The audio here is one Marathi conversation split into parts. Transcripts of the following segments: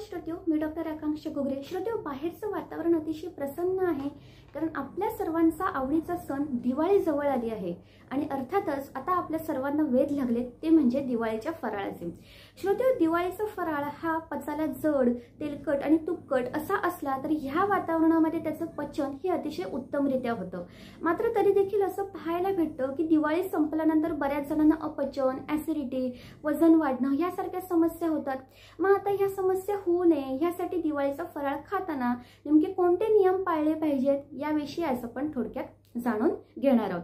श्रोत्यो, मी डॉक्टर आकांक्षा गोगरे। श्रोत्यो, बाहेरचं वातावरण अतिशय प्रसन्न आहे कारण आपल्या सर्वांचा आवडीचा सण दिवाळी जवळ आली आहे आणि अर्थातच आता आपल्या सर्वांना वेध लागले ते म्हणजे दिवाळीच्या फराळाचे। श्रोत्यो, दिवाळीचा फराळ हा पचायला जड, तेलकट आणि तुपकट असा असला तरी ह्या वातावरणामध्ये त्याचं पचन हे अतिशय उत्तमरित्या होतं। मात्र तरी देखील असं पाहायला भेटतं की दिवाळी संपल्यानंतर बऱ्याच जणांना अपचन, ॲसिडिटी, वजन वाढणं यासारख्या समस्या होतात। मग आता ह्या समस्या होऊ नये यासाठी दिवाळीचा फराळ खाताना नेमके कोणते नियम पाळले पाहिजेत याविषयी आज आपण थोडक्यात जाणून घेणार आहोत।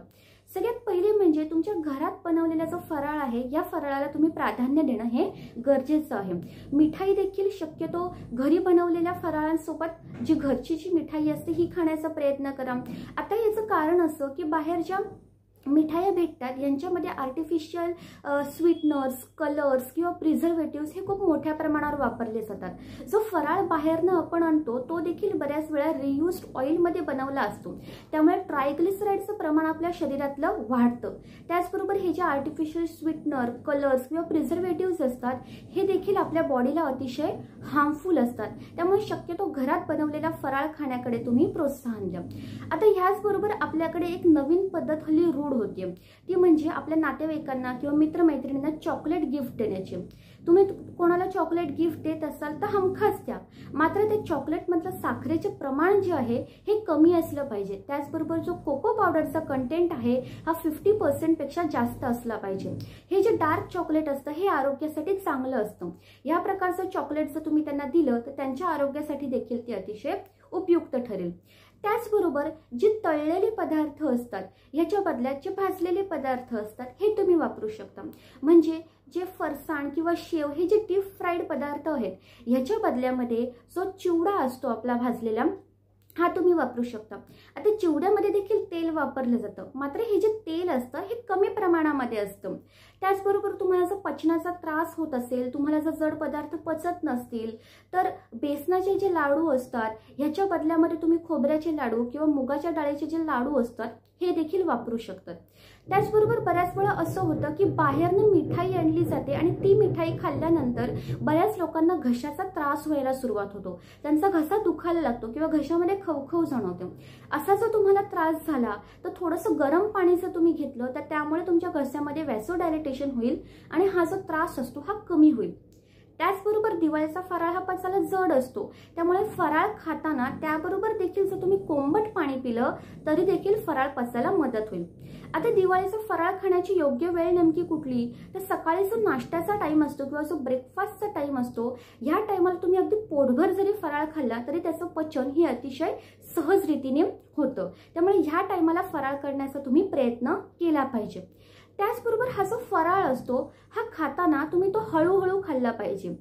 सगळ्यात पहिले म्हणजे तुमच्या घरात बनवलेला जो फराळ आहे या फराळाला तुम्ही प्राधान्य देणं हे गरजेचं आहे। मिठाई देखील शक्यतो घरी बनवलेल्या फराळांसोबत जी घरची जी मिठाई असते ही खाण्याचा प्रयत्न करा। आता याचं कारण असं की बाहेर ज्या मिठाया भेटतात यांच्यामध्ये आर्टिफिशियल स्वीटनर्स, कलर्स किंवा प्रिझर्वेटिव्स हे खूप मोठ्या प्रमाणावर वापरले जातात। जो फराळ बाहेरनं आपण आणतो तो देखील बऱ्याच वेळा रियूज्ड ऑइलमध्ये बनवला असतो, त्यामुळे ट्रायग्लिसराइडचं प्रमाण आपल्या शरीरातलं वाढतं। त्याचबरोबर हे जे आर्टिफिशियल स्वीटनर, कलर्स किंवा प्रिझर्वेटिव्स असतात हे देखील आपल्या बॉडीला अतिशय हार्मफुल असतात, त्यामुळे शक्यतो घरात बनवलेला फराळ खाण्याकडे तुम्ही प्रोत्साहन द्या। आता ह्याचबरोबर आपल्याकडे एक नवीन पद्धत हल्ली रूढ होते, ती म्हणजे आपल्या नातेवाईकांना किंवा मित्रमैत्रिणींना चॉकलेट गिफ्ट देण्याची। तुम्ही कोणाला चॉकलेट गिफ्ट देत असाल तर हमखास द्या, मात्र ते चॉकलेटमधलं साखरेचे प्रमाण जे आहे हे कमी असलं पाहिजे। त्याचबरोबर जो कोको पावडरचा कंटेंट आहे हा 50% पेक्षा जास्त असला पाहिजे। हे जे डार्क चॉकलेट असतं हे आरोग्यासाठी चांगलं असतं। या प्रकारचं चॉकलेट जर तुम्ही त्यांना दिलं तर त्यांच्या आरोग्यासाठी देखील ते अतिशय उपयुक्त ठरेल। त्याचबरोबर जे तळलेले पदार्थ असतात याच्या बदल्यात जे भाजलेले पदार्थ असतात हे तुम्ही वापरू शकता। म्हणजे जे फरसाण किंवा शेव हे जे डीप फ्राईड पदार्थ आहेत याच्या बदल्यामध्ये जो चिवडा असतो आपला भाजलेला हा तुम्ही वापरू शकता। आता चिवड्यामध्ये देखील तेल वापरलं जातं, मात्र हे जे तेल असतं हे कमी प्रमाणामध्ये असतं। त्याचबरोबर तुम्हाला जर पचनाचा त्रास होत असेल, तुम्हाला जर जड पदार्थ पचत नसतील तर बेसनाचे जे लाडू असतात ह्याच्या बदल्यामध्ये तुम्ही खोबऱ्याचे लाडू किंवा मुगाच्या डाळीचे जे लाडू असतात हे देखील वापरू शकतात। त्याचबरोबर बऱ्याच वेळा असं होतं की बाहेरनं मिठाई आणली जाते आणि ती मिठाई खाल्ल्यानंतर बऱ्याच लोकांना घशाचा त्रास व्हायला सुरुवात होतो, त्यांचा घसा दुखायला लागतो किंवा घशामध्ये खवखव जाणवते। असा जर तुम्हाला त्रास झाला तर थोडंसं गरम पाणी जर तुम्ही घेतलं तर त्यामुळे तुमच्या घशामध्ये वॅसोडायलेटेशन होईल आणि हा जो त्रास असतो हा कमी होईल। त्याचबरोबर दिवाळीचा फराळ हा पचायला जड असतो, त्यामुळे फराळ खाताना त्याबरोबर देखील जर तुम्ही कोंबट पाणी पिलं तरी देखील फराळ पचायला मदत होईल। आता दिवाळीचा फराळ खाण्याची योग्य वेळ नेमकी कुठली तर सकाळी जो नाश्त्याचा टाइम असतो किंवा जो ब्रेकफास्टचा टाइम असतो या टाइमाला तुम्ही अगदी पोटभर जरी फराळ खाल्ला तरी त्याचं पचन हे अतिशय सहज रीतीने होतं, त्यामुळे ह्या टाइमाला फराळ करण्याचा तुम्ही प्रयत्न केला पाहिजे। त्याचबरोबर हा जो फराळ असतो हा खाताना तुम्ही तो हळूहळू खाल्ला पाहिजे।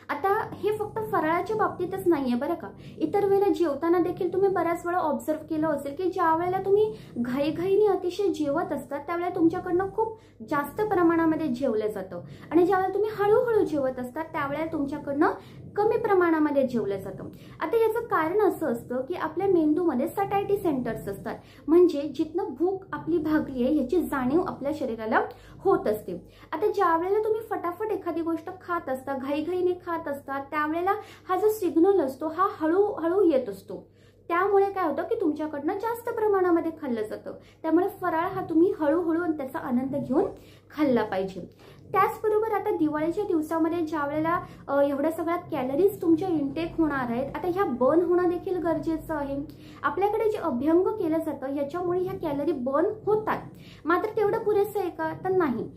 आता हे फक्त फराळाच्या बाबतीतच नाहीये बरं का, इतर वेळेला जेवताना देखील तुम्ही बऱ्याच वेळा ऑब्झर्व केलं असेल की ज्या वेळेला तुम्ही घाईघाईने अतिशय जेवत असतात त्यावेळेला तुमच्याकडनं खूप जास्त प्रमाणामध्ये जेवलं जातं आणि ज्यावेळेला तुम्ही हळूहळू जेवत असतात त्यावेळेला तुमच्याकडनं कमी प्रमाणामध्ये जेवलं जातं। आता याचं कारण असं असतं की आपल्या मेंदूमध्ये सटायटी सेंटर्स असतात, म्हणजे जिथनं भूक आपली भागली आहे याची जाणीव आपल्या शरीराला होत असते। आता ज्या वेळेला तुम्ही फटाफट एखादी गोष्ट खात असता, घाईघाईने खात असतात त्यावेळेला हा जो सिग्नल असतो हा हळूहळू येत असतो, त्यामुळे काय होतं की तुमच्याकडनं जास्त प्रमाणामध्ये खाल्लं जातं। त्यामुळे फराळ हा तुम्ही हळूहळू त्याचा आनंद घेऊन खाल्ला पाहिजे। त्याचबरोबर आता दिवाळीच्या दिवसामध्ये ज्या वेळेला एवढ्या सगळ्या कॅलरीज तुमच्या इंटेक होणार आहेत, आता ह्या बर्न होणं देखील गरजेचं आहे। आपल्याकडे जे अभ्यंग केलं जातं याच्यामुळे ह्या कॅलरी बर्न होतात, मात्र तेवढं पुरेसं आहे का तर नाही,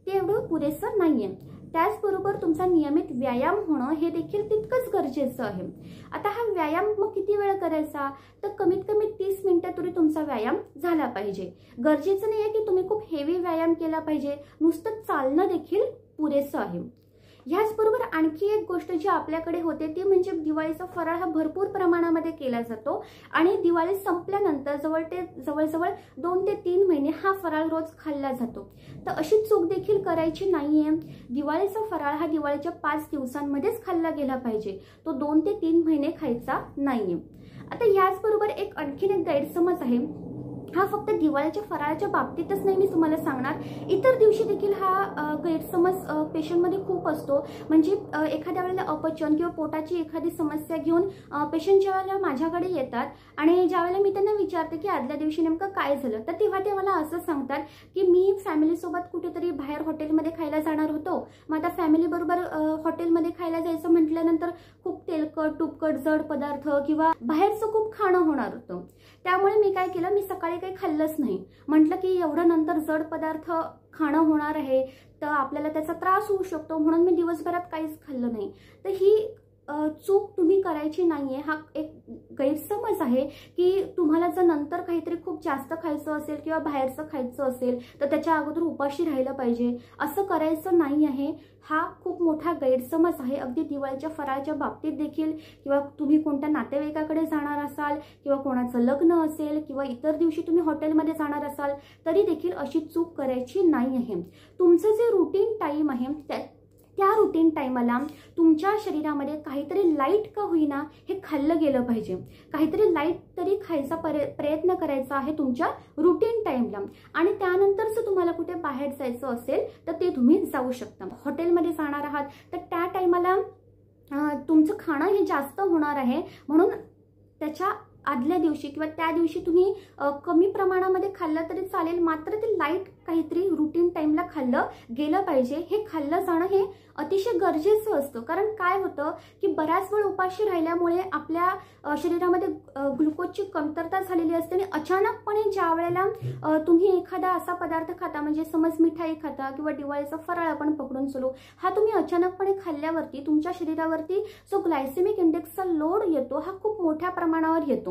तेवढं पुरेसं नाहीये। त्याचबरोबर तुमचा नियमित व्यायाम होणं हे देखील तितकंच गरजेचं आहे। आता हा व्यायाम मग किती वेळ करायचा तर कमीत कमी 30 मिनिटं तरी तुमचा व्यायाम झाला पाहिजे। गरजेचं नाही आहे की तुम्ही खूप हेवी व्यायाम केला पाहिजे, नुसतं चालणं देखील पुरेसं आहे। ह्याचबरोबर आणखी एक गोष्ट जी आपल्याकडे होते ती म्हणजे दिवाळीचा फराळ हा भरपूर प्रमाणामध्ये केला जातो आणि दिवाळी संपल्यानंतर जवळजवळ 2 ते 3 महिने हा फराळ रोज खाल्ला जातो। तर अशी चूक देखील करायची नाहीये। दिवाळीचा फराळ हा दिवाळीच्या 5 दिवसांमध्येच खाल्ला गेला पाहिजे, तो 2 ते 3 महिने खायचा नाहीये। आता याचबरोबर एक आणखीन एक गैरसमज आहे हा फक्त दिवाळीच्या फराळाच्या बाबतीतच नाही मी तुम्हाला सांगणार, इतर दिवशी देखील हा गैरसमज पेशंटमध्ये खूप असतो. म्हणजे एखाद्या वेळेला अपचन किंवा पोटाची एखादी समस्या घेऊन पेशंट ज्यावेळेला माझ्याकडे येतात आणि ज्यावेळेला मी त्यांना विचारते की आदल्या दिवशी नेमकं काय झालं, तर तेव्हा ते मला असं सांगतात की मी फॅमिलीसोबत कुठेतरी बाहेर हॉटेलमध्ये खायला जाणार होतो. मग आता फॅमिलीबरोबर हॉटेलमध्ये खायला जायचं म्हटल्यानंतर खूप तेलकट तुपकट जड पदार्थ किंवा बाहेरचं खूप खाणं होणार होतं. त्यामुळे मी काय केलं, मी सकाळी काही खाल्लंच नाही. म्हटलं की एवढं नंतर जड पदार्थ खाणं होणार आहे तर आपल्याला त्याचा त्रास होऊ शकतो, म्हणून मी दिवसभरात काहीच खाल्लं नाही. तर ही चूक तुम्ही करायची नाहीये. हा एक गैरसमज आहे की तुम्हाला जर नंतर काहीतरी खूप जास्त खायचं असेल किंवा बाहेरचं खायचं असेल तर त्याच्या अगोदर उपाशी राहिलं पाहिजे, असं करायचं नाही आहे. हा खूप मोठा गैरसमज आहे. अगदी दिवाळीच्या फराळाच्या बाबतीत देखील, किंवा तुम्ही कोणत्या नातेवाईकाकडे जाणार असाल किंवा कोणाचं लग्न असेल किंवा इतर दिवशी तुम्ही हॉटेलमध्ये जाणार असाल तरी देखील अशी चूक करायची नाही आहे. तुमचं जे रुटीन टाईम आहे त्या रुटीन टाईमला तुमच्या शरीरामध्ये काहीतरी लाईट का होईना हे खाल्लं गेलं पाहिजे. काहीतरी लाईट तरी खायचा प्रयत्न करायचा आहे तुमच्या रुटीन टाईमला. आणि त्यानंतर जर तुम्हाला कुठे बाहेर जायचं असेल तर ते तुम्ही जाऊ शकता. हॉटेलमध्ये जाणार आहात तर त्या टाईमला तुमचं खाणं हे जास्त होणार आहे, म्हणून त्याच्या आदल्या दिवशी किंवा त्या दिवशी तुम्ही कमी प्रमाणामध्ये खाल्लं तरी चालेल, मात्र ते लाईट काहीतरी रुटीन टाईमला खाल्लं गेलं पाहिजे. हे खाल्लं जाणं हे अतिशय गरजेचं असतं. कारण काय होतं की बऱ्याच वेळ उपाशी राहिल्यामुळे आपल्या शरीरामध्ये ग्लुकोजची कमतरता झालेली असते आणि अचानकपणे ज्या वेळेला तुम्ही एखादा असा पदार्थ खाता, म्हणजे समज मिठाई खाता किंवा दिवाळीचा फराळ आपण पकडून चलू, हा तुम्ही अचानकपणे खाल्ल्यावरती तुमच्या शरीरावरती जो ग्लायसेमिक इंडेक्सचा लोड येतो हा खूप मोठ्या प्रमाणावर येतो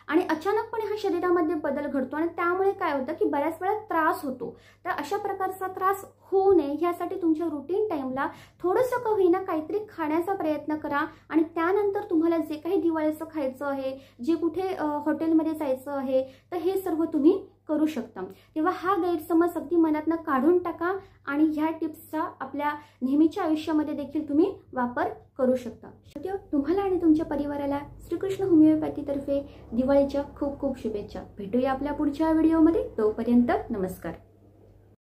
आणि अचानकपणे हा शरीरामध्ये बदल घडतो आणि त्यामुळे काय होतं की बऱ्याच वेळा त्रास होतो. तर अशा प्रकारचा त्रास होऊ नये यासाठी तुमच्या रुटीन टाईमला थोडंसं का होईना काहीतरी खाण्याचा प्रयत्न करा. आणि त्यानंतर तुम्हाला जे काही दिवाळीचं खायचं आहे, जे कुठे हॉटेलमध्ये जायचं आहे, तर हे सर्व तुम्ही करू शकता. तेव्हा हा गैरसमज अगदी मनातनं काढून टाका आणि ह्या टिप्सचा आपल्या नेहमीच्या आयुष्यामध्ये देखील तुम्ही वापर करू शकता. तुम्हाला आणि तुमच्या परिवाराला श्रीकृष्ण होमिओपॅथीतर्फे दिवाळीच्या खूप खूप शुभेच्छा. भेटूया आपल्या पुढच्या व्हिडिओमध्ये. तोपर्यंत नमस्कार.